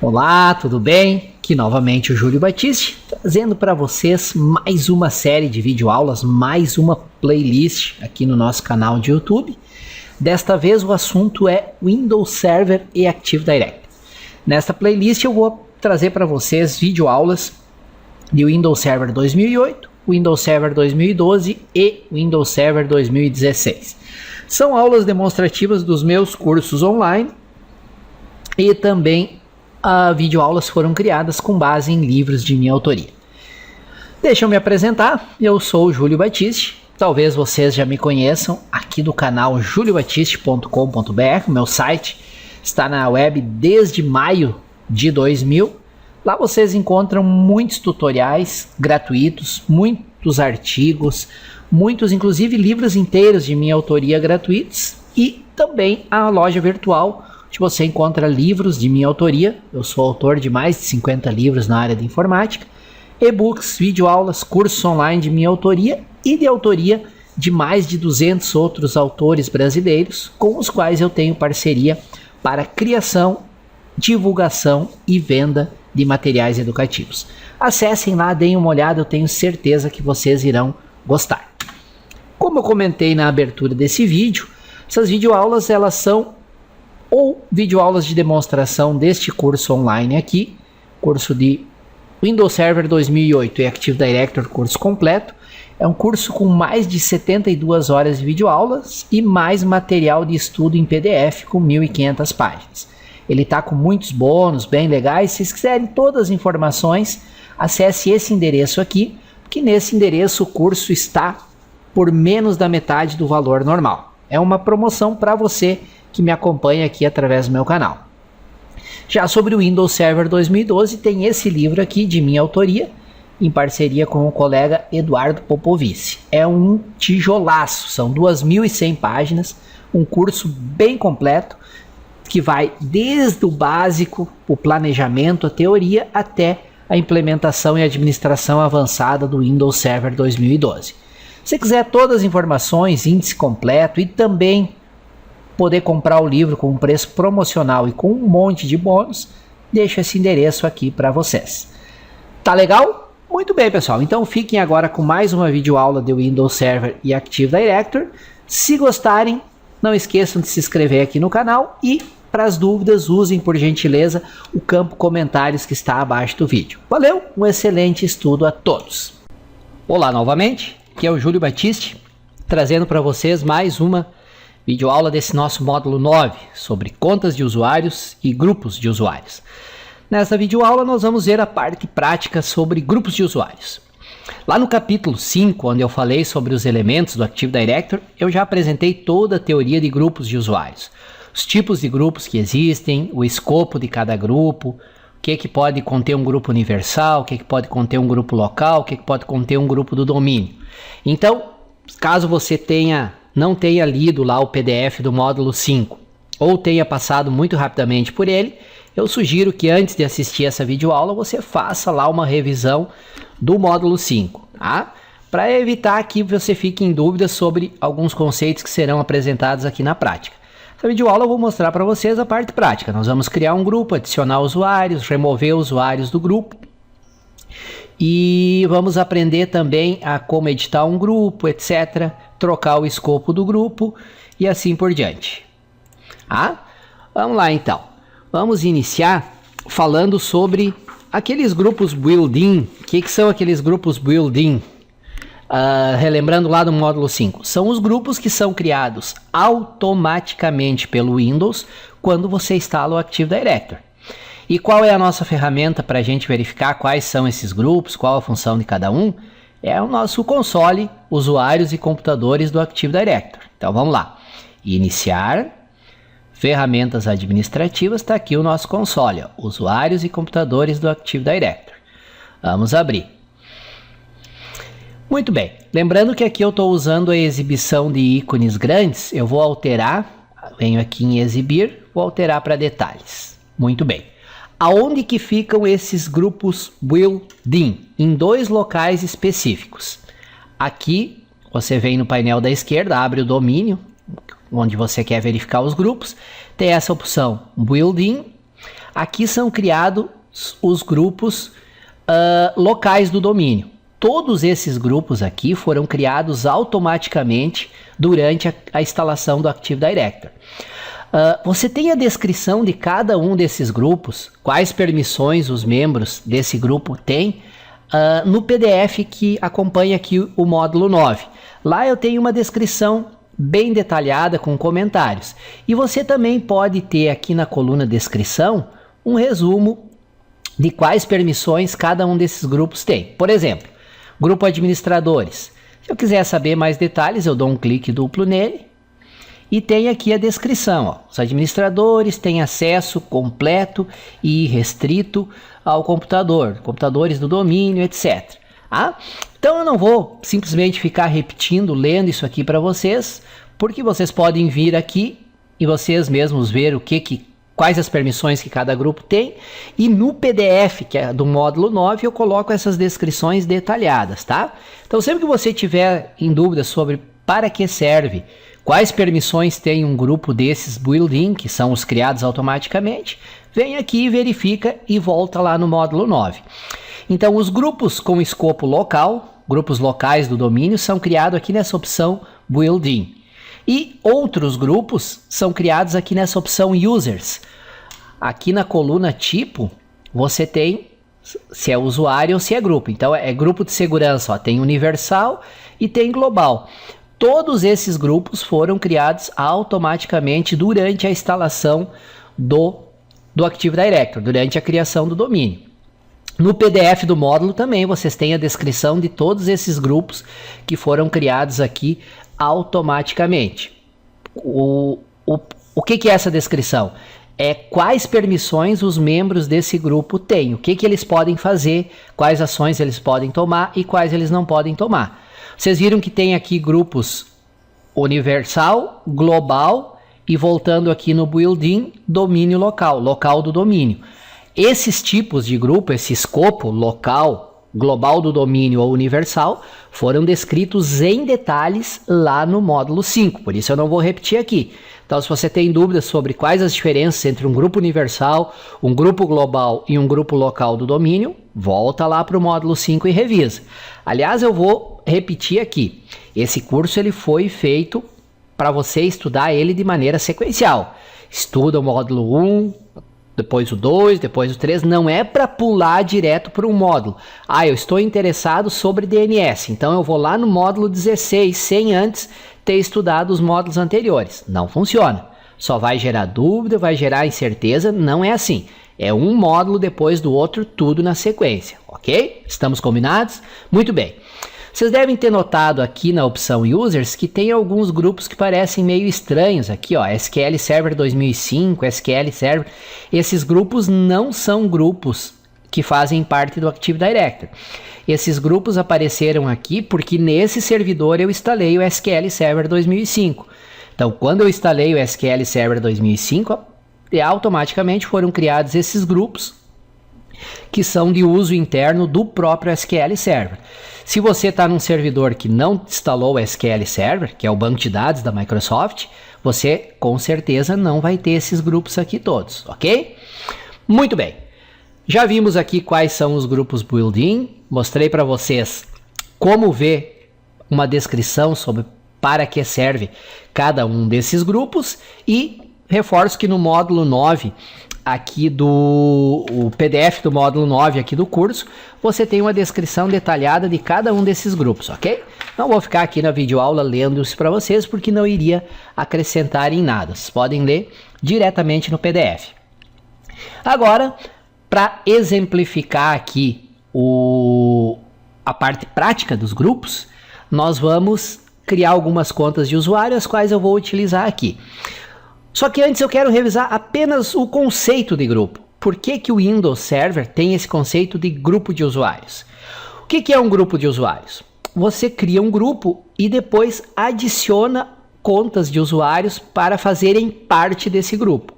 Olá, tudo bem? Aqui novamente o Júlio Batiste, trazendo para vocês mais uma série de videoaulas, mais uma playlist aqui no nosso canal de YouTube. Desta vez o assunto é Windows Server e Active Directory. Nesta playlist eu vou trazer para vocês videoaulas de Windows Server 2008, Windows Server 2012 e Windows Server 2016. São aulas demonstrativas dos meus cursos online e também videoaulas foram criadas com base em livros de minha autoria. Deixa eu me apresentar, eu sou o Júlio Batiste, talvez vocês já me conheçam aqui do canal juliobatiste.com.br, meu site está na web desde maio de 2000, lá vocês encontram muitos tutoriais gratuitos, muitos artigos, muitos inclusive livros inteiros de minha autoria gratuitos e também a loja virtual, onde você encontra livros de minha autoria. Eu sou autor de mais de 50 livros na área de informática, e-books, videoaulas, cursos online de minha autoria e de autoria de mais de 200 outros autores brasileiros com os quais eu tenho parceria para criação, divulgação e venda de materiais educativos. Acessem lá, deem uma olhada, eu tenho certeza que vocês irão gostar. Como eu comentei na abertura desse vídeo, essas videoaulas elas são ou videoaulas de demonstração deste curso online aqui, curso de Windows Server 2008 e Active Directory, curso completo. É um curso com mais de 72 horas de videoaulas e mais material de estudo em PDF com 1.500 páginas. Ele está com muitos bônus bem legais. Se vocês quiserem todas as informações, acesse esse endereço aqui, que nesse endereço o curso está por menos da metade do valor normal. É uma promoção para você que me acompanha aqui através do meu canal. Já sobre o Windows Server 2012, tem esse livro aqui de minha autoria, em parceria com o colega Eduardo Popovici. É um tijolaço, são 2.100 páginas, um curso bem completo, que vai desde o básico, o planejamento, a teoria, até a implementação e administração avançada do Windows Server 2012. Se você quiser todas as informações, índice completo e também poder comprar o livro com um preço promocional e com um monte de bônus, deixo esse endereço aqui para vocês. Tá legal? Muito bem, pessoal. Então fiquem agora com mais uma videoaula de Windows Server e Active Directory. Se gostarem, não esqueçam de se inscrever aqui no canal e, para as dúvidas, usem por gentileza o campo comentários que está abaixo do vídeo. Valeu, um excelente estudo a todos. Olá novamente, aqui é o Júlio Batiste, trazendo para vocês mais uma videoaula desse nosso módulo 9 sobre contas de usuários e grupos de usuários. Nessa videoaula nós vamos ver a parte prática sobre grupos de usuários. Lá no capítulo 5, onde eu falei sobre os elementos do Active Directory, eu já apresentei toda a teoria de grupos de usuários. Os tipos de grupos que existem, o escopo de cada grupo, o que pode conter um grupo universal, o que pode conter um grupo local, o que pode conter um grupo do domínio. Então, caso você não tenha lido lá o PDF do módulo 5 ou tenha passado muito rapidamente por ele, eu sugiro que antes de assistir essa videoaula você faça lá uma revisão do módulo 5, tá? Para evitar que você fique em dúvida sobre alguns conceitos que serão apresentados aqui na prática. Essa videoaula eu vou mostrar para vocês a parte prática. Nós vamos criar um grupo, adicionar usuários, remover usuários do grupo. E vamos aprender também a como editar um grupo, etc. Trocar o escopo do grupo e assim por diante. Vamos lá então. Vamos iniciar falando sobre aqueles grupos built-in. O que são aqueles grupos built-in? Relembrando lá do módulo 5. São os grupos que são criados automaticamente pelo Windows quando você instala o Active Directory. E qual é a nossa ferramenta para a gente verificar quais são esses grupos, qual a função de cada um? É o nosso console, usuários e computadores do Active Directory. Então vamos lá. Iniciar, ferramentas administrativas, está aqui o nosso console, ó, usuários e computadores do Active Directory. Vamos abrir. Muito bem, lembrando que aqui eu estou usando a exibição de ícones grandes, eu vou alterar, venho aqui em exibir, vou alterar para detalhes. Muito bem. Aonde que ficam esses grupos built-in? Em dois locais específicos. Aqui você vem no painel da esquerda, abre o domínio, onde você quer verificar os grupos, tem essa opção built-in. aqui são criados os grupos locais do domínio. Todos esses grupos aqui foram criados automaticamente durante a instalação do Active Directory. Você tem a descrição de cada um desses grupos, quais permissões os membros desse grupo têm, no PDF que acompanha aqui o módulo 9. Lá eu tenho uma descrição bem detalhada com comentários. E você também pode ter aqui na coluna descrição um resumo de quais permissões cada um desses grupos tem. Por exemplo, grupo administradores. Se eu quiser saber mais detalhes, eu dou um clique duplo nele e tem aqui a descrição. Ó. Os administradores têm acesso completo e restrito ao computador, computadores do domínio, etc. Então eu não vou simplesmente ficar repetindo, lendo isso aqui para vocês, porque vocês podem vir aqui e vocês mesmos ver quais as permissões que cada grupo tem, e no PDF, que é do módulo 9, eu coloco essas descrições detalhadas, tá? Então sempre que você tiver em dúvida sobre para que serve, quais permissões tem um grupo desses built-in, que são os criados automaticamente, vem aqui, verifica e volta lá no módulo 9. Então os grupos com escopo local, grupos locais do domínio, são criados aqui nessa opção built-in. E outros grupos são criados aqui nessa opção Users. Aqui na coluna Tipo, você tem se é usuário ou se é grupo. Então é grupo de segurança, ó, tem Universal e tem Global. Todos esses grupos foram criados automaticamente durante a instalação do Active Directory, durante a criação do domínio. No PDF do módulo também vocês têm a descrição de todos esses grupos que foram criados aqui automaticamente. O que é essa descrição? É quais permissões os membros desse grupo têm, o que eles podem fazer, quais ações eles podem tomar e quais eles não podem tomar. Vocês viram que tem aqui grupos universal, global e voltando aqui no built-in, domínio local, local do domínio. Esses tipos de grupo, esse escopo local, global do domínio ou universal, foram descritos em detalhes lá no módulo 5, por isso eu não vou repetir aqui. Então, se você tem dúvidas sobre quais as diferenças entre um grupo universal, um grupo global e um grupo local do domínio, volta lá para o módulo 5 e revisa. Aliás, eu vou repetir aqui. Esse curso ele foi feito para você estudar ele de maneira sequencial. Estuda o módulo 1, depois o 2, depois o 3, não é para pular direto para um módulo. Eu estou interessado sobre DNS, então eu vou lá no módulo 16, sem antes ter estudado os módulos anteriores. Não funciona. Só vai gerar dúvida, vai gerar incerteza, não é assim. É um módulo depois do outro, tudo na sequência, ok? Estamos combinados? Muito bem. Vocês devem ter notado aqui na opção Users que tem alguns grupos que parecem meio estranhos aqui, ó, SQL Server 2005, SQL Server. Esses grupos não são grupos que fazem parte do Active Directory. Esses grupos apareceram aqui porque nesse servidor eu instalei o SQL Server 2005. Então, quando eu instalei o SQL Server 2005, automaticamente foram criados esses grupos que são de uso interno do próprio SQL Server. Se você está num servidor que não instalou o SQL Server, que é o banco de dados da Microsoft, você com certeza não vai ter esses grupos aqui todos, ok? Muito bem. Já vimos aqui quais são os grupos built-in, mostrei para vocês como ver uma descrição sobre para que serve cada um desses grupos e reforço que no módulo 9 aqui o PDF do módulo 9 aqui do curso, você tem uma descrição detalhada de cada um desses grupos, ok? Não vou ficar aqui na videoaula lendo isso para vocês, porque não iria acrescentar em nada. Vocês podem ler diretamente no PDF. Agora, para exemplificar aqui a parte prática dos grupos, nós vamos criar algumas contas de usuário, as quais eu vou utilizar aqui. Só que antes eu quero revisar apenas o conceito de grupo. Por que o Windows Server tem esse conceito de grupo de usuários? O que é um grupo de usuários? Você cria um grupo e depois adiciona contas de usuários para fazerem parte desse grupo.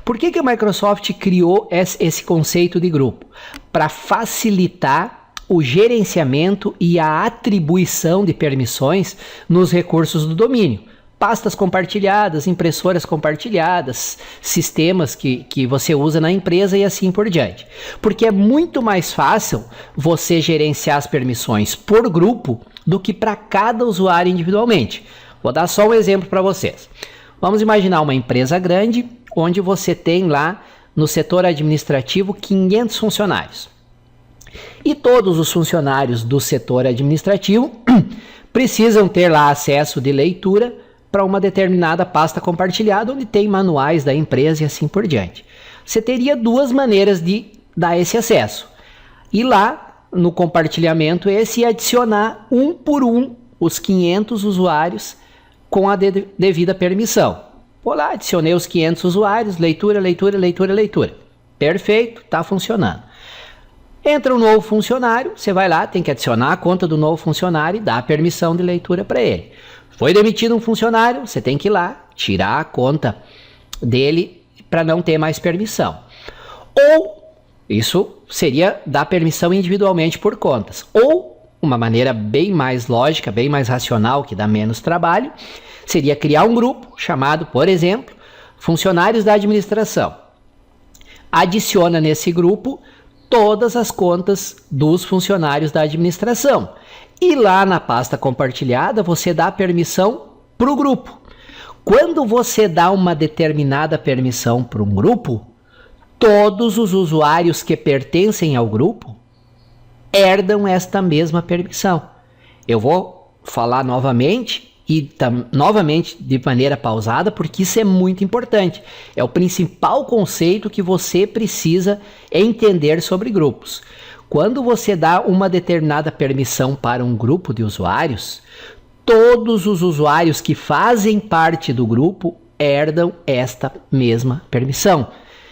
Por que a Microsoft criou esse conceito de grupo? Para facilitar o gerenciamento e a atribuição de permissões nos recursos do domínio. pastas compartilhadas, impressoras compartilhadas, sistemas que você usa na empresa e assim por diante. Porque é muito mais fácil você gerenciar as permissões por grupo do que para cada usuário individualmente. Vou dar só um exemplo para vocês. Vamos imaginar uma empresa grande, onde você tem lá no setor administrativo 500 funcionários. E todos os funcionários do setor administrativo precisam ter lá acesso de leitura para uma determinada pasta compartilhada, onde tem manuais da empresa e assim por diante. Você teria duas maneiras de dar esse acesso. Ir lá no compartilhamento esse e adicionar um por um os 500 usuários com a devida permissão. Vou lá, adicionei os 500 usuários, leitura, leitura, leitura, leitura. Perfeito, está funcionando. Entra um novo funcionário, você vai lá, tem que adicionar a conta do novo funcionário e dar a permissão de leitura para ele. Foi demitido um funcionário, você tem que ir lá, tirar a conta dele para não ter mais permissão. Ou, isso seria dar permissão individualmente por contas. Ou, uma maneira bem mais lógica, bem mais racional, que dá menos trabalho, seria criar um grupo chamado, por exemplo, funcionários da administração. Adiciona nesse grupo todas as contas dos funcionários da administração. E lá na pasta compartilhada você dá permissão para o grupo. Quando você dá uma determinada permissão para um grupo, todos os usuários que pertencem ao grupo herdam esta mesma permissão. Eu vou falar novamente e novamente de maneira pausada, porque isso é muito importante. É o principal conceito que você precisa entender sobre grupos. Quando você dá uma determinada permissão para um grupo de usuários, todos os usuários que fazem parte do grupo herdam esta mesma permissão.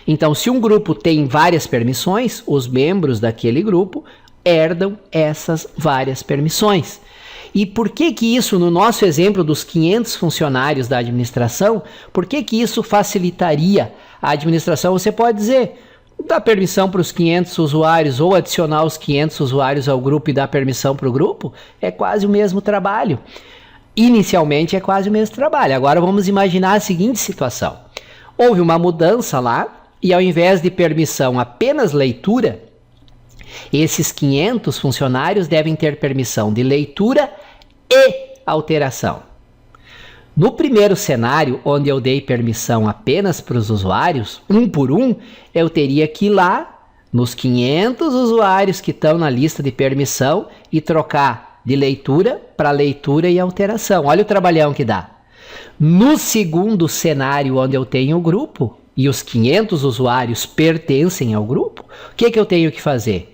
Então, se um grupo tem várias permissões, os membros daquele grupo herdam essas várias permissões. E por que que isso, no nosso exemplo dos 500 funcionários da administração, por que que isso facilitaria a administração? Você pode dizer, dar permissão para os 500 usuários ou adicionar os 500 usuários ao grupo e dar permissão para o grupo, é quase o mesmo trabalho. Inicialmente é quase o mesmo trabalho. Agora vamos imaginar a seguinte situação. Houve uma mudança lá e ao invés de permissão apenas leitura, esses 500 funcionários devem ter permissão de leitura e alteração. No primeiro cenário, onde eu dei permissão apenas para os usuários, um por um, eu teria que ir lá nos 500 usuários que estão na lista de permissão e trocar de leitura para leitura e alteração. Olha o trabalhão que dá. No segundo cenário, onde eu tenho o grupo e os 500 usuários pertencem ao grupo, o que eu tenho que fazer?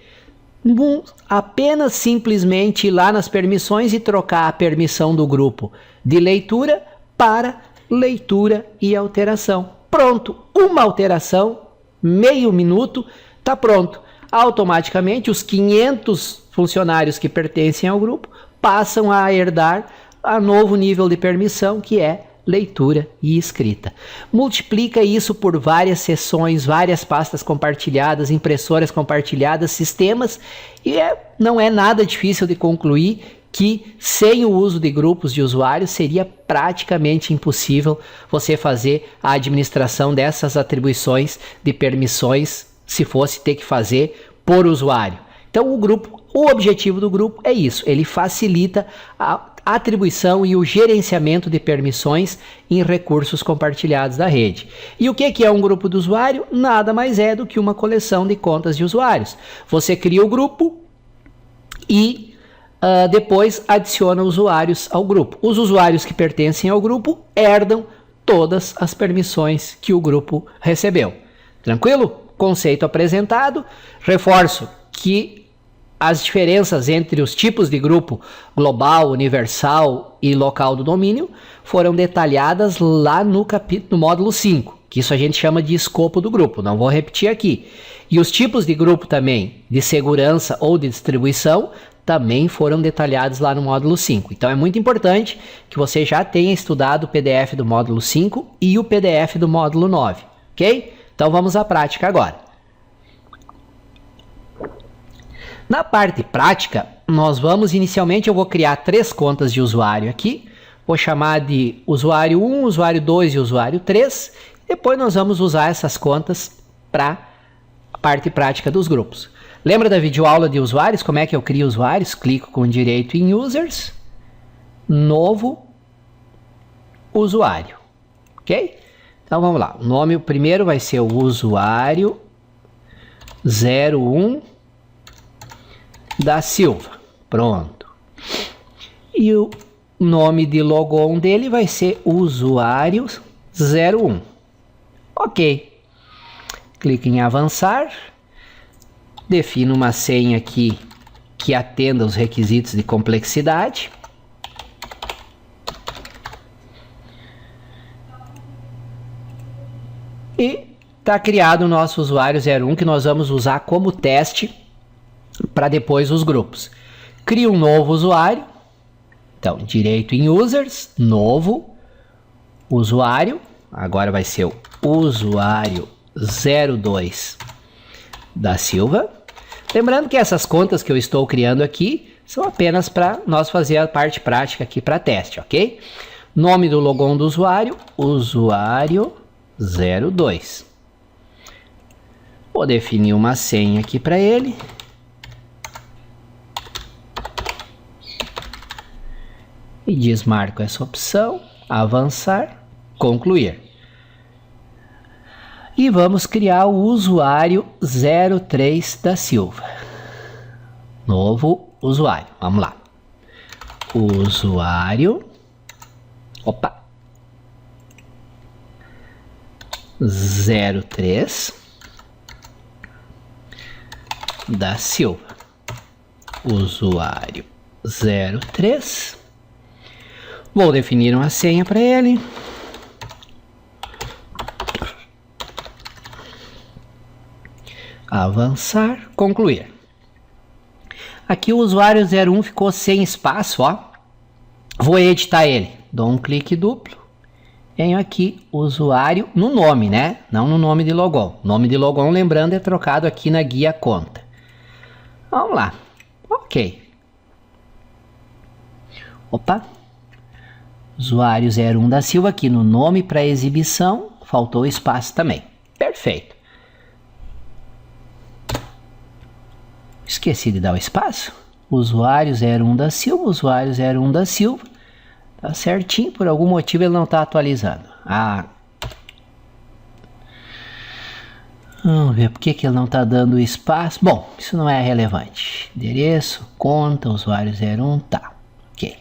Apenas simplesmente ir lá nas permissões e trocar a permissão do grupo de leitura para leitura e alteração. Pronto, uma alteração, meio minuto, está pronto. Automaticamente os 500 funcionários que pertencem ao grupo passam a herdar a novo nível de permissão, que é leitura e escrita. Multiplica isso por várias sessões, várias pastas compartilhadas, impressoras compartilhadas, sistemas, e não é nada difícil de concluir que sem o uso de grupos de usuários seria praticamente impossível você fazer a administração dessas atribuições de permissões se fosse ter que fazer por usuário. Então o objetivo do grupo é isso, ele facilita a atribuição e o gerenciamento de permissões em recursos compartilhados da rede. E o que é um grupo de usuário? Nada mais é do que uma coleção de contas de usuários. Você cria o grupo e depois adiciona usuários ao grupo. Os usuários que pertencem ao grupo herdam todas as permissões que o grupo recebeu. Tranquilo? Conceito apresentado. Reforço que as diferenças entre os tipos de grupo global, universal e local do domínio foram detalhadas lá no módulo 5, que isso a gente chama de escopo do grupo, não vou repetir aqui. E os tipos de grupo também, de segurança ou de distribuição, também foram detalhados lá no módulo 5. Então é muito importante que você já tenha estudado o PDF do módulo 5 e o PDF do módulo 9, ok? Então vamos à prática agora. Na parte prática, nós vamos inicialmente, eu vou criar 3 contas de usuário aqui, Vou chamar de usuário 1, usuário 2 e usuário 3. Depois nós vamos usar essas contas para a parte prática dos grupos. Lembra da videoaula de usuários? Como é que eu crio usuários? Clico com direito em Users, novo usuário, ok? Então vamos lá, o nome o primeiro vai ser o usuário 01 da Silva, pronto. E o nome de logon dele vai ser usuário 01, ok. Clique em avançar, defino uma senha aqui que atenda os requisitos de complexidade. E está criado o nosso usuário 01 que nós vamos usar como teste para depois os grupos. Cria um novo usuário. Então, direito em Users, novo usuário. Agora vai ser o usuário 02 da Silva. Lembrando que essas contas que eu estou criando aqui são apenas para nós fazer a parte prática aqui para teste, ok? Nome do logon do usuário, usuário 02. Vou definir uma senha aqui para ele. E desmarco essa opção, avançar, concluir. E vamos criar o usuário 03 da Silva. Novo usuário, vamos lá. Usuário, opa, 03 da Silva. Usuário 03. Vou definir uma senha para ele. Avançar, concluir. Aqui o usuário 01 ficou sem espaço, ó. Vou editar ele. Dou um clique duplo. Venho aqui, usuário, no nome, né? Não no nome de logon. Nome de logon, lembrando, é trocado aqui na guia conta. Vamos lá. Ok. Opa. Usuário 01 da Silva aqui no nome para exibição. Faltou espaço também. Perfeito. Esqueci de dar o espaço. Usuário 01 da Silva, usuário 01 da Silva. Tá certinho, por algum motivo ele não está atualizando. Vamos ver por que ele não está dando espaço. Bom, isso não é relevante. Endereço, conta, usuário 01, tá. Ok.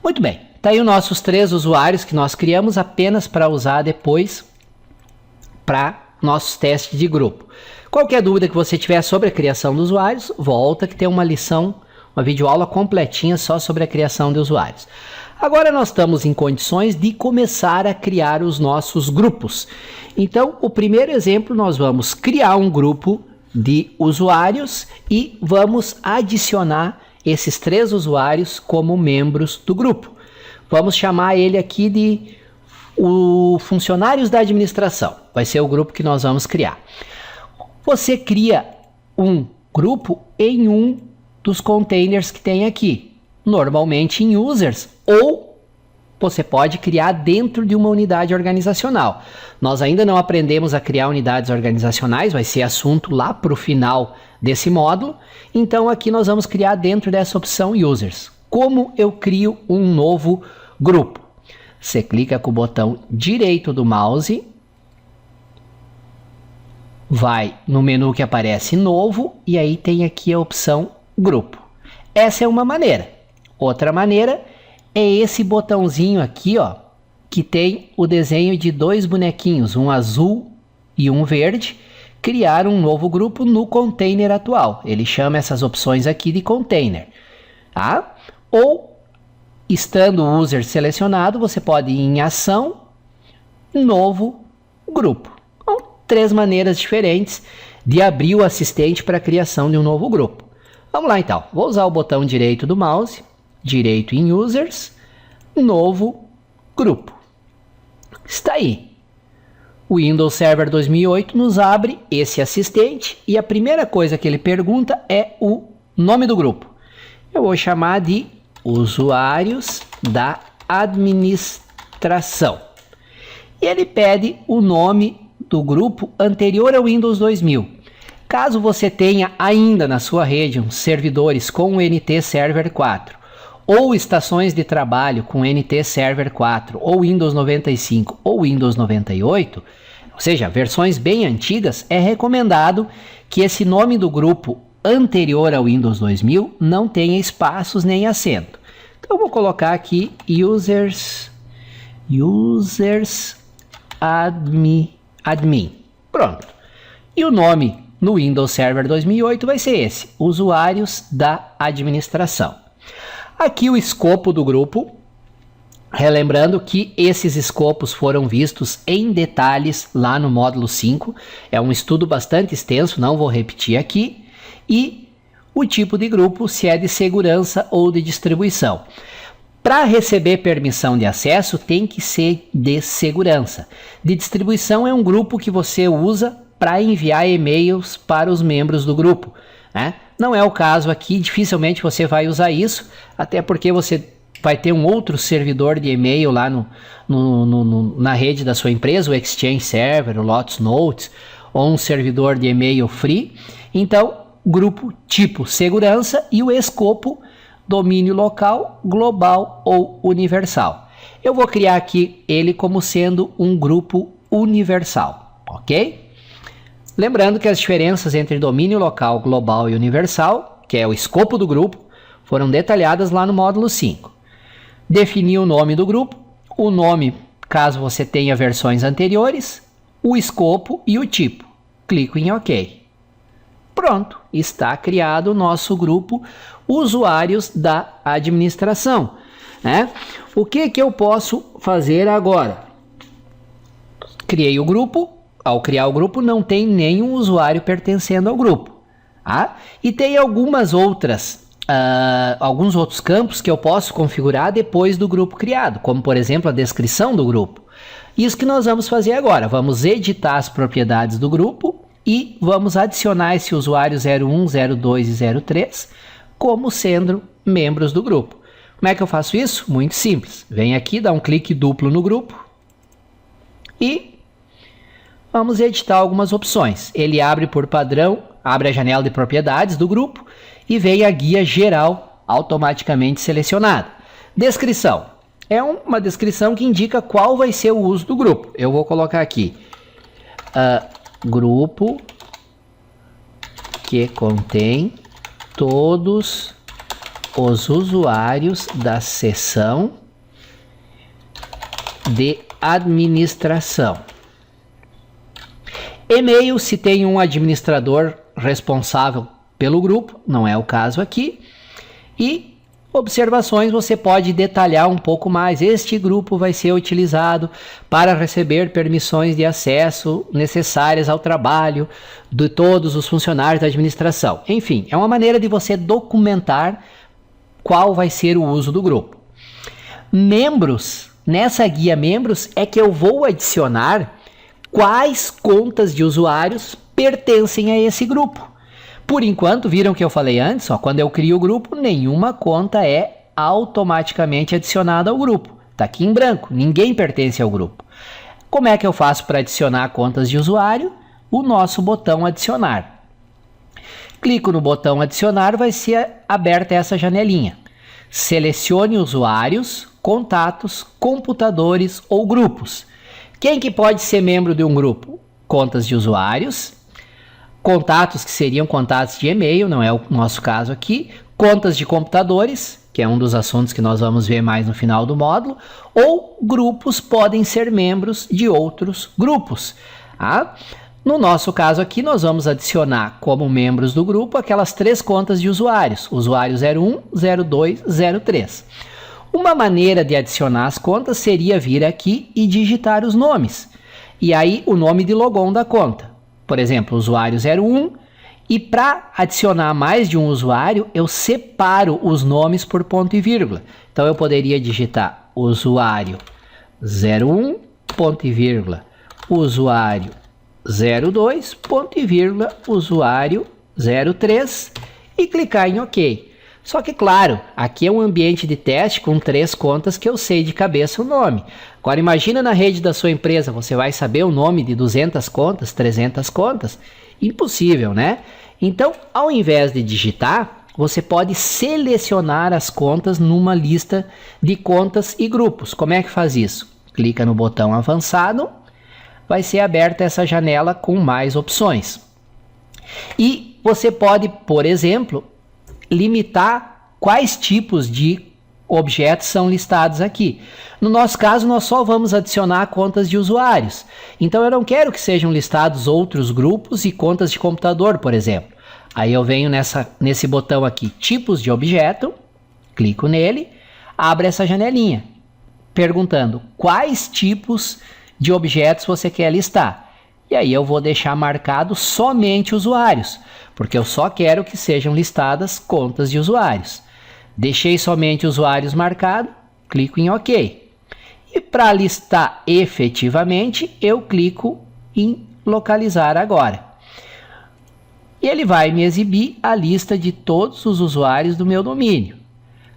Muito bem. Tá aí os nossos 3 usuários que nós criamos apenas para usar depois para nossos testes de grupo. Qualquer dúvida que você tiver sobre a criação de usuários, volta que tem uma lição, uma videoaula completinha só sobre a criação de usuários. Agora nós estamos em condições de começar a criar os nossos grupos. Então, o primeiro exemplo, nós vamos criar um grupo de usuários e vamos adicionar esses 3 usuários como membros do grupo. Vamos chamar ele aqui de funcionários da administração. Vai ser o grupo que nós vamos criar. Você cria um grupo em um dos containers que tem aqui, normalmente em users, ou você pode criar dentro de uma unidade organizacional. Nós ainda não aprendemos a criar unidades organizacionais, vai ser assunto lá para o final desse módulo. Então aqui nós vamos criar dentro dessa opção users. Como eu crio um novo grupo? Você clica com o botão direito do mouse, vai no menu que aparece novo e aí tem aqui a opção grupo. Essa é uma maneira. Outra maneira é esse botãozinho aqui, ó, que tem o desenho de 2 bonequinhos, um azul e um verde, criar um novo grupo no container atual. Ele chama essas opções aqui de container, tá? Ou, estando o user selecionado, você pode ir em ação, novo grupo. Então, 3 maneiras diferentes de abrir o assistente para a criação de um novo grupo. Vamos lá então, vou usar o botão direito do mouse, direito em users, novo grupo. Está aí. O Windows Server 2008 nos abre esse assistente e a primeira coisa que ele pergunta é o nome do grupo. Eu vou chamar de usuários da administração. E ele pede o nome do grupo anterior ao Windows 2000. Caso você tenha ainda na sua rede uns servidores com o NT Server 4 ou estações de trabalho com NT Server 4 ou Windows 95 ou Windows 98, ou seja, versões bem antigas, é recomendado que esse nome do grupo anterior ao Windows 2000 não tenha espaços nem acento. Então eu vou colocar aqui users admin. Pronto. E o nome no Windows Server 2008 vai ser esse, usuários da administração. Aqui o escopo do grupo, relembrando que esses escopos foram vistos em detalhes lá no módulo 5, é um estudo bastante extenso, não vou repetir aqui, e o tipo de grupo, se é de segurança ou de distribuição. Para receber permissão de acesso, tem que ser de segurança. De distribuição é um grupo que você usa para enviar e-mails para os membros do grupo, né? Não é o caso aqui, dificilmente você vai usar isso, até porque você vai ter um outro servidor de e-mail lá na rede da sua empresa, o Exchange Server, o Lotus Notes, ou um servidor de e-mail free. Então, grupo tipo segurança e o escopo domínio local, global ou universal. Eu vou criar aqui ele como sendo um grupo universal, ok? Lembrando que as diferenças entre domínio local, global e universal, que é o escopo do grupo, foram detalhadas lá no módulo 5. Definir o nome do grupo, o nome caso você tenha versões anteriores, o escopo e o tipo. Clico em OK. Pronto, está criado o nosso grupo usuários da administração, né? O que eu posso fazer agora? Criei o grupo. Ao criar o grupo, não tem nenhum usuário pertencendo ao grupo. Tá? E tem alguns outros campos que eu posso configurar depois do grupo criado, como por exemplo a descrição do grupo. Isso que nós vamos fazer agora. Vamos editar as propriedades do grupo e vamos adicionar esse usuário 01, 02 e 03 como sendo membros do grupo. Como é que eu faço isso? Muito simples. Vem aqui, dá um clique duplo no grupo e vamos editar algumas opções. Ele abre por padrão, abre a janela de propriedades do grupo e vem a guia geral automaticamente selecionada. Descrição. É uma descrição que indica qual vai ser o uso do grupo. Eu vou colocar aqui grupo que contém todos os usuários da seção de administração. E-mail, se tem um administrador responsável pelo grupo, não é o caso aqui. E observações, você pode detalhar um pouco mais. Este grupo vai ser utilizado para receber permissões de acesso necessárias ao trabalho de todos os funcionários da administração. Enfim, é uma maneira de você documentar qual vai ser o uso do grupo. Membros, nessa guia membros é que eu vou adicionar quais contas de usuários pertencem a esse grupo. Por enquanto, viram que eu falei antes, quando eu crio o grupo, nenhuma conta é automaticamente adicionada ao grupo. Está aqui em branco, ninguém pertence ao grupo. Como é que eu faço para adicionar contas de usuário? O nosso botão adicionar. Clico no botão adicionar, vai ser aberta essa janelinha. Selecione usuários, contatos, computadores ou grupos. Quem que pode ser membro de um grupo? Contas de usuários, contatos que seriam contatos de e-mail, não é o nosso caso aqui, contas de computadores, que é um dos assuntos que nós vamos ver mais no final do módulo, ou grupos podem ser membros de outros grupos. Tá? No nosso caso aqui, nós vamos adicionar como membros do grupo aquelas 3 contas de usuários, usuário 01, 02, 03. Uma maneira de adicionar as contas seria vir aqui e digitar os nomes. E aí o nome de logon da conta. Por exemplo, usuário 01. E para adicionar mais de um usuário, eu separo os nomes por ponto e vírgula. Então eu poderia digitar usuário 01, ponto e vírgula, usuário 02, ponto e vírgula, usuário 03 e clicar em OK. Só que, claro, aqui é um ambiente de teste com 3 contas que eu sei de cabeça o nome. Agora, imagina na rede da sua empresa, você vai saber o nome de 200 contas, 300 contas? Impossível, né? Então, ao invés de digitar, você pode selecionar as contas numa lista de contas e grupos. Como é que faz isso? Clica no botão avançado, vai ser aberta essa janela com mais opções. E você pode, por exemplo, limitar quais tipos de objetos são listados aqui. No nosso caso, nós só vamos adicionar contas de usuários. Então, eu não quero que sejam listados outros grupos e contas de computador, por exemplo. Aí eu venho nesse botão aqui, tipos de objeto, clico nele, abre essa janelinha, perguntando quais tipos de objetos você quer listar. E aí eu vou deixar marcado somente usuários, porque eu só quero que sejam listadas contas de usuários. Deixei somente usuários marcado, clico em OK. E para listar efetivamente, eu clico em localizar agora. E ele vai me exibir a lista de todos os usuários do meu domínio.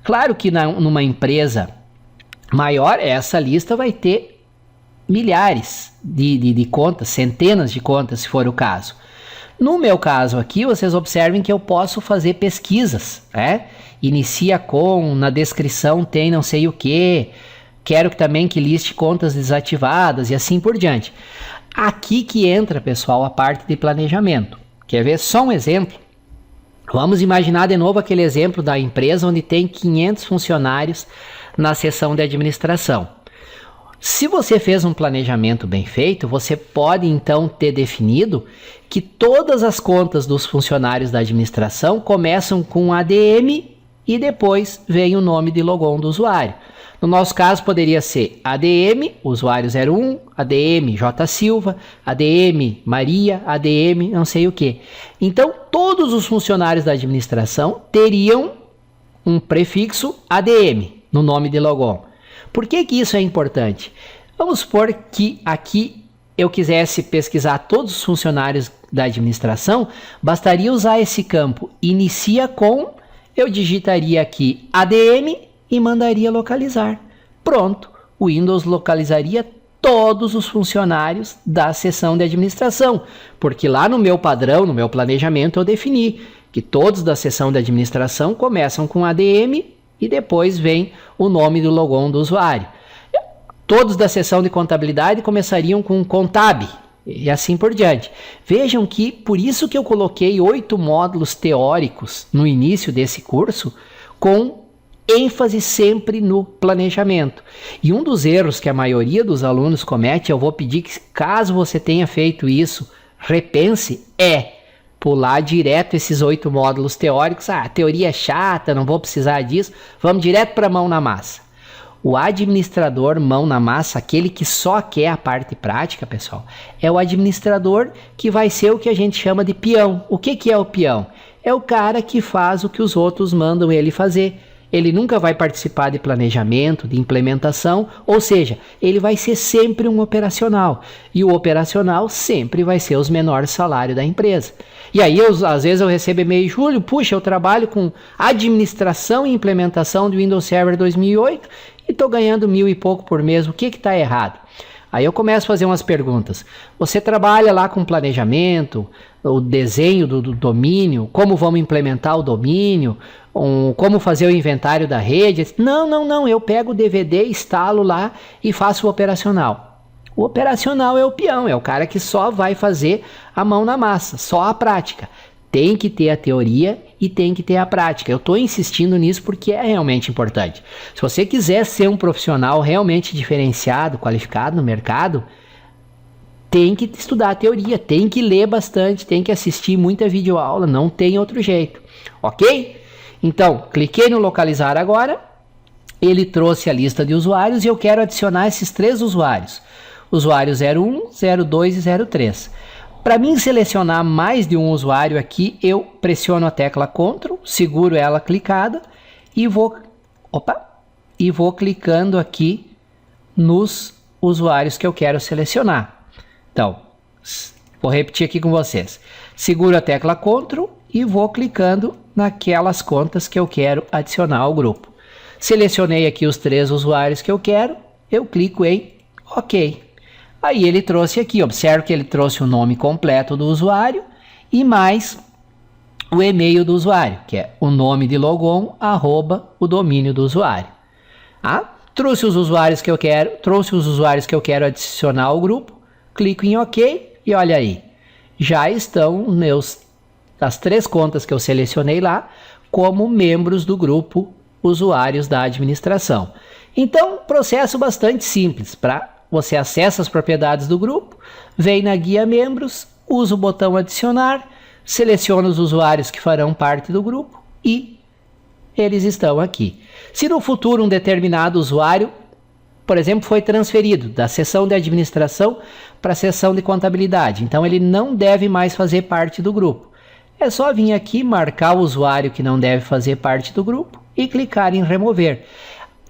Claro que numa empresa maior, essa lista vai ter milhares de contas, centenas de contas, se for o caso. No meu caso aqui, vocês observem que eu posso fazer pesquisas, né? Inicia com, na descrição tem não sei o que, quero também que liste contas desativadas e assim por diante. Aqui que entra, pessoal, a parte de planejamento. Quer ver só um exemplo? Vamos imaginar de novo aquele exemplo da empresa onde tem 500 funcionários na seção de administração. Se você fez um planejamento bem feito, você pode então ter definido que todas as contas dos funcionários da administração começam com ADM e depois vem o nome de logon do usuário. No nosso caso poderia ser ADM, usuário 01, ADM J Silva, ADM Maria, ADM não sei o que. Então todos os funcionários da administração teriam um prefixo ADM no nome de logon. Por que isso é importante? Vamos supor que aqui eu quisesse pesquisar todos os funcionários da administração, bastaria usar esse campo inicia com, eu digitaria aqui ADM e mandaria localizar. Pronto, o Windows localizaria todos os funcionários da seção de administração, porque lá no meu padrão, no meu planejamento, eu defini que todos da seção de administração começam com ADM e depois vem o nome do logon do usuário. Todos da seção de contabilidade começariam com Contab e assim por diante. Vejam que por isso que eu coloquei 8 módulos teóricos no início desse curso, com ênfase sempre no planejamento. E um dos erros que a maioria dos alunos comete, eu vou pedir que, caso você tenha feito isso, repense, pular direto esses 8 módulos teóricos. A teoria é chata, não vou precisar disso. Vamos direto para a mão na massa. O administrador mão na massa, aquele que só quer a parte prática, pessoal, é o administrador que vai ser o que a gente chama de peão. O que é o peão? É o cara que faz o que os outros mandam ele fazer. Ele nunca vai participar de planejamento, de implementação, ou seja, ele vai ser sempre um operacional. E o operacional sempre vai ser os menores salários da empresa. E aí, às vezes eu recebo e-mail, Júlio, puxa, eu trabalho com administração e implementação do Windows Server 2008 e estou ganhando 1.000 e pouco por mês, o que está errado? Aí eu começo a fazer umas perguntas. Você trabalha lá com planejamento, o desenho do domínio, como vamos implementar o domínio, como fazer o inventário da rede? Não, eu pego o DVD, instalo lá e faço o operacional. O operacional é o peão, é o cara que só vai fazer a mão na massa, só a prática. Tem que ter a teoria e tem que ter a prática. Eu estou insistindo nisso porque é realmente importante. Se você quiser ser um profissional realmente diferenciado, qualificado no mercado, tem que estudar a teoria, tem que ler bastante, tem que assistir muita videoaula, não tem outro jeito, ok? Então, cliquei no localizar agora, ele trouxe a lista de usuários e eu quero adicionar esses 3 usuários. Usuário 01, 02 e 03. Para mim selecionar mais de um usuário aqui, eu pressiono a tecla Ctrl, seguro ela clicada e vou clicando aqui nos usuários que eu quero selecionar. Então, vou repetir aqui com vocês. Seguro a tecla Ctrl e vou clicando naquelas contas que eu quero adicionar ao grupo. Selecionei aqui os 3 usuários que eu quero, eu clico em OK. Aí ele trouxe aqui, observe que ele trouxe o nome completo do usuário e mais o e-mail do usuário, que é o nome de logon, @ o domínio do usuário. Trouxe os usuários que eu quero adicionar ao grupo, clico em OK e olha aí, já estão as 3 contas que eu selecionei lá como membros do grupo usuários da administração. Então, processo bastante simples. Você acessa as propriedades do grupo, vem na guia membros, usa o botão adicionar, seleciona os usuários que farão parte do grupo e eles estão aqui. Se no futuro um determinado usuário, por exemplo, foi transferido da seção de administração para a seção de contabilidade, então ele não deve mais fazer parte do grupo. É só vir aqui, marcar o usuário que não deve fazer parte do grupo e clicar em remover.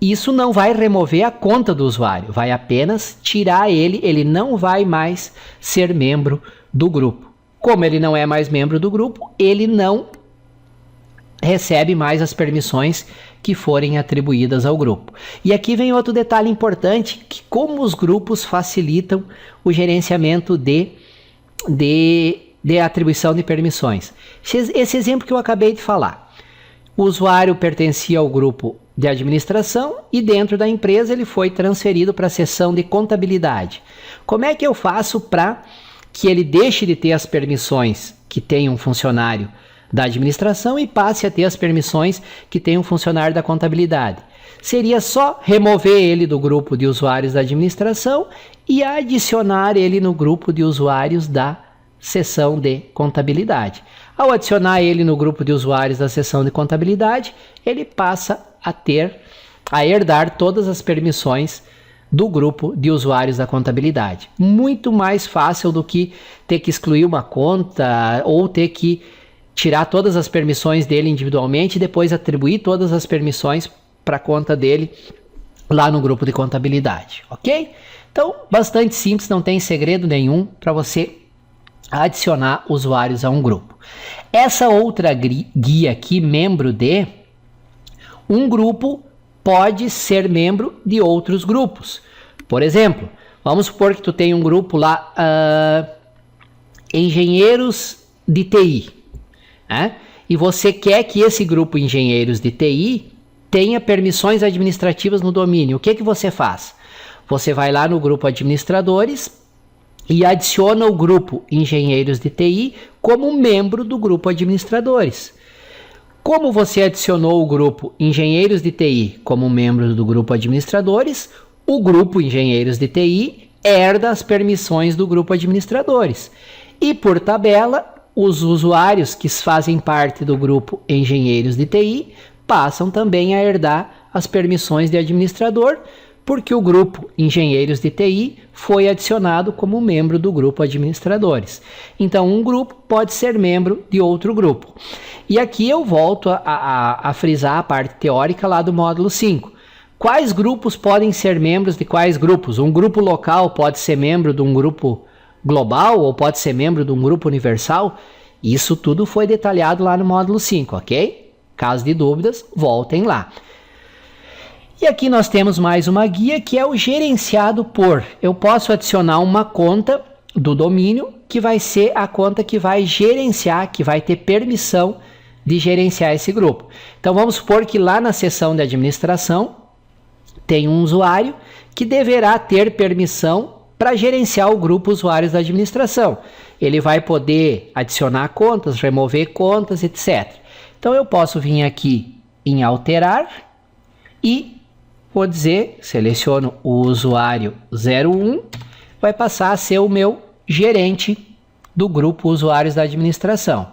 Isso não vai remover a conta do usuário, vai apenas tirar ele não vai mais ser membro do grupo. Como ele não é mais membro do grupo, ele não recebe mais as permissões que forem atribuídas ao grupo. E aqui vem outro detalhe importante, que como os grupos facilitam o gerenciamento de atribuição de permissões. Esse exemplo que eu acabei de falar. O usuário pertencia ao grupo de administração e dentro da empresa ele foi transferido para a seção de contabilidade. Como é que eu faço para que ele deixe de ter as permissões que tem um funcionário da administração e passe a ter as permissões que tem um funcionário da contabilidade? Seria só remover ele do grupo de usuários da administração e adicionar ele no grupo de usuários da seção de contabilidade. Ao adicionar ele no grupo de usuários da seção de contabilidade, ele passa a herdar todas as permissões do grupo de usuários da contabilidade. Muito mais fácil do que ter que excluir uma conta ou ter que tirar todas as permissões dele individualmente e depois atribuir todas as permissões para a conta dele lá no grupo de contabilidade, ok? Então, bastante simples, não tem segredo nenhum para você adicionar usuários a um grupo. Essa outra guia aqui, membro de, um grupo pode ser membro de outros grupos. Por exemplo, vamos supor que tu tem um grupo lá, engenheiros de TI, né? E você quer que esse grupo engenheiros de TI tenha permissões administrativas no domínio. O que você faz? Você vai lá no grupo administradores e adiciona o grupo engenheiros de TI como membro do grupo administradores. Como você adicionou o grupo engenheiros de TI como membro do grupo administradores, o grupo engenheiros de TI herda as permissões do grupo administradores. E por tabela, os usuários que fazem parte do grupo engenheiros de TI passam também a herdar as permissões de administrador, porque o grupo engenheiros de TI foi adicionado como membro do grupo administradores. Então, um grupo pode ser membro de outro grupo. E aqui eu volto a frisar a parte teórica lá do módulo 5. Quais grupos podem ser membros de quais grupos? Um grupo local pode ser membro de um grupo global ou pode ser membro de um grupo universal? Isso tudo foi detalhado lá no módulo 5, ok? Caso de dúvidas, voltem lá. E aqui nós temos mais uma guia que é o gerenciado por. Eu posso adicionar uma conta do domínio que vai ser a conta que vai gerenciar, que vai ter permissão de gerenciar esse grupo. Então vamos supor que lá na seção de administração tem um usuário que deverá ter permissão para gerenciar o grupo usuários da administração. Ele vai poder adicionar contas, remover contas, etc. Então eu posso vir aqui em alterar e vou dizer, seleciono o usuário 01, vai passar a ser o meu gerente do grupo usuários da administração.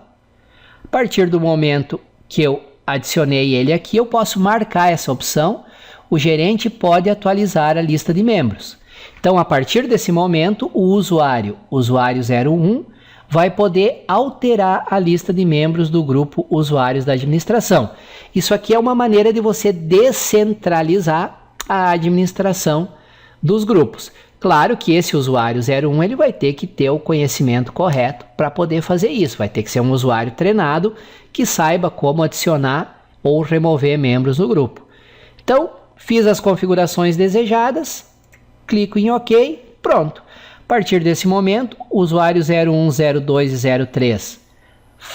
A partir do momento que eu adicionei ele aqui, eu posso marcar essa opção, o gerente pode atualizar a lista de membros. Então, a partir desse momento, o usuário 01, vai poder alterar a lista de membros do grupo usuários da administração. Isso aqui é uma maneira de você descentralizar a administração dos grupos. Claro que esse usuário 01 ele vai ter que ter o conhecimento correto para poder fazer isso. Vai ter que ser um usuário treinado que saiba como adicionar ou remover membros do grupo. Então, fiz as configurações desejadas, clico em OK, pronto. A partir desse momento, o usuário 01, 02 e 03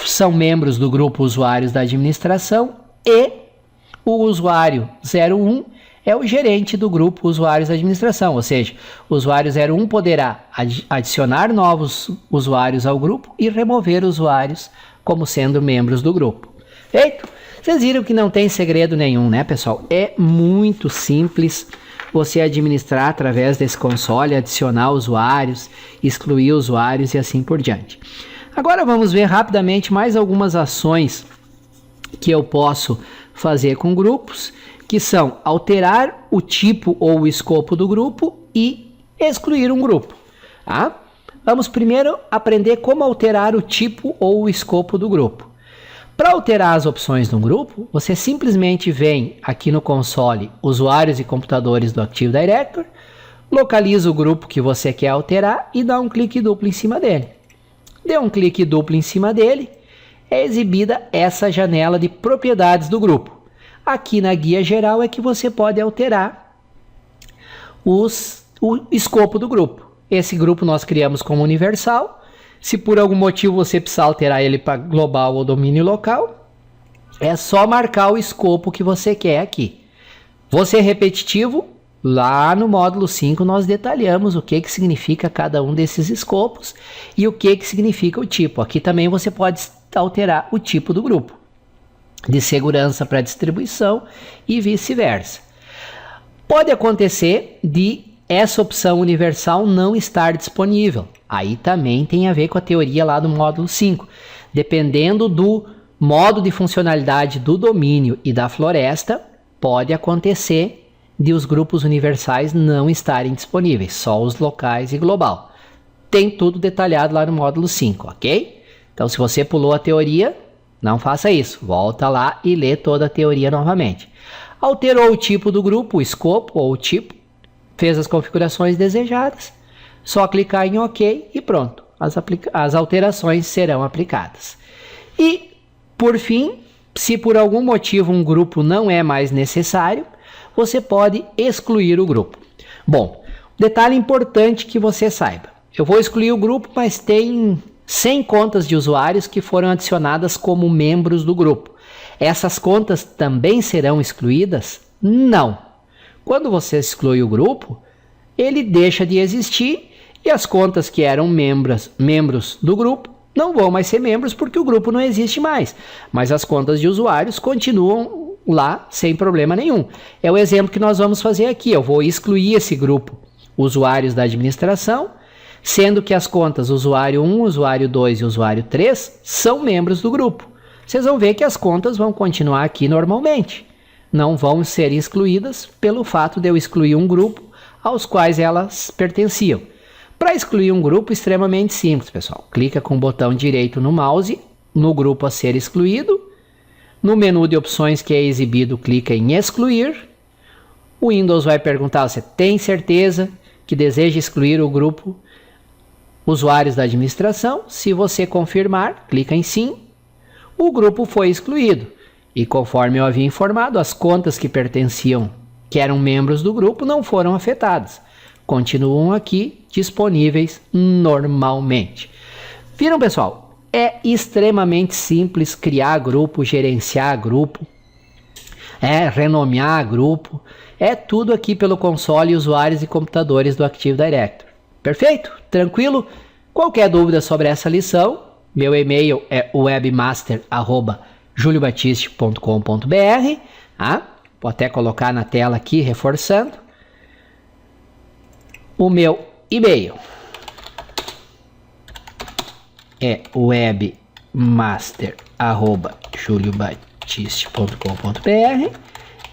são membros do grupo usuários da administração e o usuário 01 é o gerente do grupo usuários da administração, ou seja, o usuário 01 poderá adicionar novos usuários ao grupo e remover usuários como sendo membros do grupo. Feito? Vocês viram que não tem segredo nenhum, né, pessoal? É muito simples você administrar através desse console, adicionar usuários, excluir usuários e assim por diante. Agora vamos ver rapidamente mais algumas ações que eu posso fazer com grupos, que são alterar o tipo ou o escopo do grupo e excluir um grupo. Tá? Vamos primeiro aprender como alterar o tipo ou o escopo do grupo. Para alterar as opções de um grupo, você simplesmente vem aqui no console Usuários e Computadores do Active Directory, localiza o grupo que você quer alterar e dá um clique duplo em cima dele. Deu um clique duplo em cima dele, é exibida essa janela de propriedades do grupo. Aqui na guia geral é que você pode alterar o escopo do grupo. Esse grupo nós criamos como universal. Se por algum motivo você precisar alterar ele para global ou domínio local, é só marcar o escopo que você quer aqui. Vou ser repetitivo, lá no módulo 5 nós detalhamos o que significa cada um desses escopos e o que significa o tipo. Aqui também você pode alterar o tipo do grupo, de segurança para distribuição e vice-versa. Pode acontecer de essa opção universal não estar disponível. Aí também tem a ver com a teoria lá do módulo 5. Dependendo do modo de funcionalidade do domínio e da floresta, pode acontecer de os grupos universais não estarem disponíveis, só os locais e global. Tem tudo detalhado lá no módulo 5, ok? Então, se você pulou a teoria, não faça isso. Volta lá e lê toda a teoria novamente. Alterou o tipo do grupo, o escopo ou o tipo, fez as configurações desejadas, só clicar em OK e pronto. As alterações serão aplicadas. E, por fim, se por algum motivo um grupo não é mais necessário, você pode excluir o grupo. Bom, detalhe importante que você saiba. Eu vou excluir o grupo, mas tem 100 contas de usuários que foram adicionadas como membros do grupo. Essas contas também serão excluídas? Não. Quando você exclui o grupo, ele deixa de existir e as contas que eram membros do grupo não vão mais ser membros porque o grupo não existe mais. Mas as contas de usuários continuam lá sem problema nenhum. É o exemplo que nós vamos fazer aqui. Eu vou excluir esse grupo, usuários da administração, sendo que as contas usuário 1, usuário 2 e usuário 3 são membros do grupo. Vocês vão ver que as contas vão continuar aqui normalmente. Não vão ser excluídas pelo fato de eu excluir um grupo aos quais elas pertenciam. Para excluir um grupo, extremamente simples, pessoal. Clica com o botão direito no mouse, no grupo a ser excluído. No menu de opções que é exibido, clica em excluir. O Windows vai perguntar, você tem certeza que deseja excluir o grupo usuários da administração? Se você confirmar, clica em sim. O grupo foi excluído. E conforme eu havia informado, as contas que pertenciam, que eram membros do grupo, não foram afetadas. Continuam aqui disponíveis normalmente. Viram, pessoal? É extremamente simples criar grupo, gerenciar grupo, renomear grupo. É tudo aqui pelo console Usuários e Computadores do Active Directory. Perfeito? Tranquilo? Qualquer dúvida sobre essa lição, meu e-mail é webmaster@juliobatiste.com.br. Vou até colocar na tela aqui, reforçando. O meu e-mail é webmaster@juliobatiste.com.br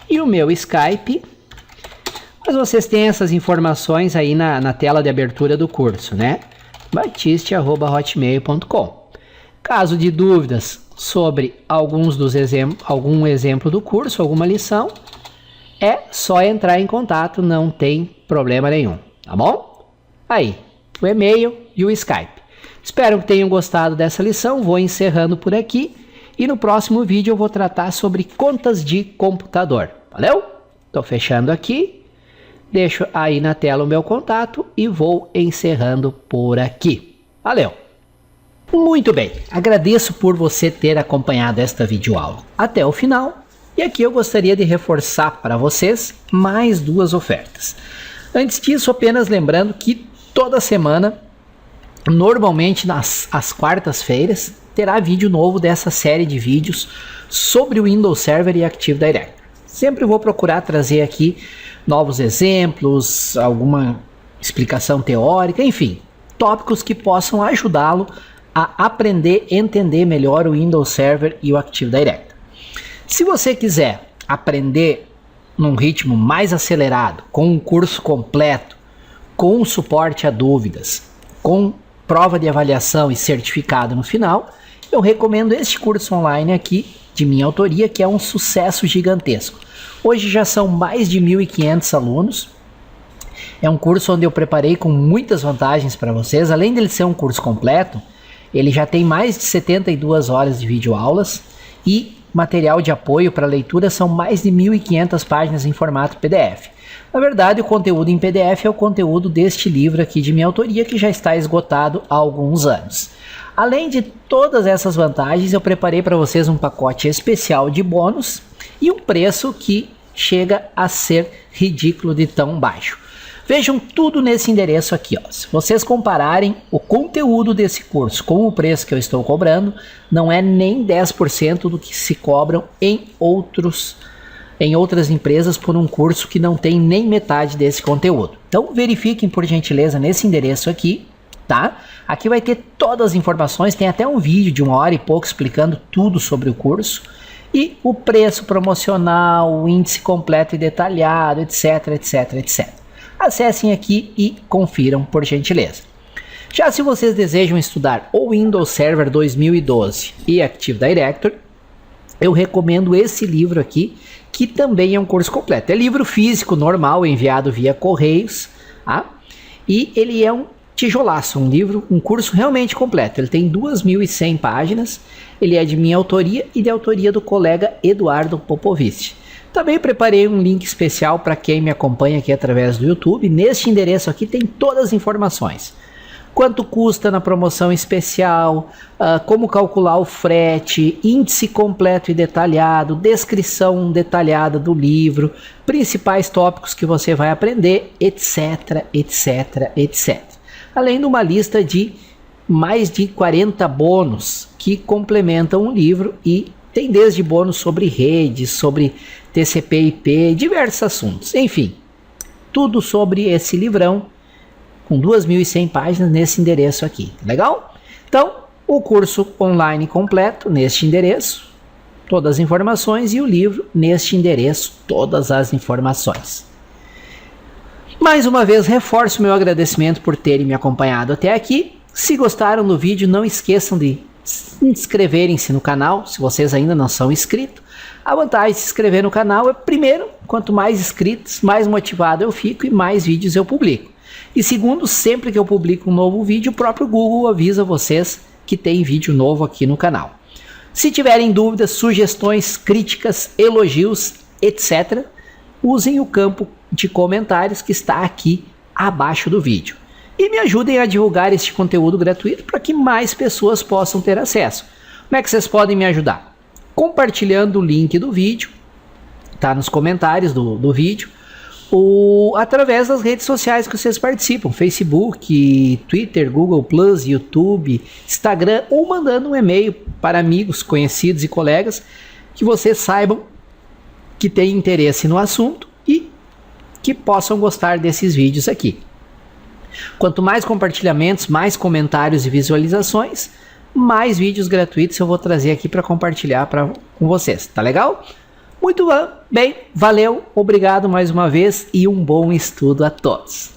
e o meu Skype. Mas vocês têm essas informações aí na tela de abertura do curso, né? batiste@hotmail.com. Caso de dúvidas sobre algum exemplo do curso, alguma lição, é só entrar em contato, não tem problema nenhum, tá bom? aí, o e-mail e o Skype. Espero que tenham gostado dessa lição, vou encerrando por aqui e no próximo vídeo eu vou tratar sobre contas de computador. Valeu? Estou fechando aqui, deixo aí na tela o meu contato e vou encerrando por aqui. Valeu! Muito bem, agradeço por você ter acompanhado esta videoaula até o final e aqui eu gostaria de reforçar para vocês mais 2 ofertas. Antes disso, apenas lembrando que toda semana, normalmente às quartas-feiras, terá vídeo novo dessa série de vídeos sobre o Windows Server e Active Directory. Sempre vou procurar trazer aqui novos exemplos, alguma explicação teórica, enfim, tópicos que possam ajudá-lo a aprender e entender melhor o Windows Server e o Active Directory. Se você quiser aprender num ritmo mais acelerado, com um curso completo, com suporte a dúvidas, com prova de avaliação e certificado no final, eu recomendo este curso online aqui, de minha autoria, que é um sucesso gigantesco. Hoje já são mais de 1.500 alunos. É um curso onde eu preparei com muitas vantagens para vocês. Além dele ser um curso completo, ele já tem mais de 72 horas de videoaulas e material de apoio para leitura são mais de 1.500 páginas em formato PDF. Na verdade, o conteúdo em PDF é o conteúdo deste livro aqui de minha autoria, que já está esgotado há alguns anos. Além de todas essas vantagens, eu preparei para vocês um pacote especial de bônus e um preço que chega a ser ridículo de tão baixo. Vejam tudo nesse endereço aqui, ó. Se vocês compararem o conteúdo desse curso com o preço que eu estou cobrando, não é nem 10% do que se cobram em outras empresas por um curso que não tem nem metade desse conteúdo. Então verifiquem por gentileza nesse endereço aqui, tá? Aqui vai ter todas as informações, tem até um vídeo de 1 hora e pouco explicando tudo sobre o curso e o preço promocional, o índice completo e detalhado, etc, etc, etc. Acessem aqui e confiram por gentileza. Já se vocês desejam estudar o Windows Server 2012 e Active Directory, eu recomendo esse livro aqui, que também é um curso completo. É livro físico normal, enviado via correios, tá? E ele é um tijolaço, um curso realmente completo. Ele tem 2.100 páginas, ele é de minha autoria e de autoria do colega Eduardo Popovich. Também preparei um link especial para quem me acompanha aqui através do YouTube. Neste endereço aqui tem todas as informações. Quanto custa na promoção especial, como calcular o frete, índice completo e detalhado, descrição detalhada do livro, principais tópicos que você vai aprender, etc, etc, etc. Além de uma lista de mais de 40 bônus que complementam o livro e tem desde bônus sobre redes, sobre TCP/IP, diversos assuntos. Enfim, tudo sobre esse livrão com 2.100 páginas nesse endereço aqui. Legal? Então, o curso online completo neste endereço, todas as informações, e o livro neste endereço, todas as informações. Mais uma vez, reforço meu agradecimento por terem me acompanhado até aqui. Se gostaram do vídeo, não esqueçam de inscreverem-se no canal, se vocês ainda não são inscritos. A vantagem de se inscrever no canal é, primeiro, quanto mais inscritos, mais motivado eu fico e mais vídeos eu publico. E segundo, sempre que eu publico um novo vídeo, o próprio Google avisa vocês que tem vídeo novo aqui no canal. Se tiverem dúvidas, sugestões, críticas, elogios, etc., usem o campo de comentários que está aqui abaixo do vídeo. E me ajudem a divulgar este conteúdo gratuito para que mais pessoas possam ter acesso. Como é que vocês podem me ajudar? Compartilhando o link do vídeo, tá nos comentários do vídeo, ou através das redes sociais que vocês participam, Facebook, Twitter, Google+, YouTube, Instagram, ou mandando um e-mail para amigos, conhecidos e colegas que vocês saibam que têm interesse no assunto e que possam gostar desses vídeos aqui. Quanto mais compartilhamentos, mais comentários e visualizações, mais vídeos gratuitos eu vou trazer aqui para compartilhar com vocês, tá legal? Muito bem, valeu, obrigado mais uma vez e um bom estudo a todos.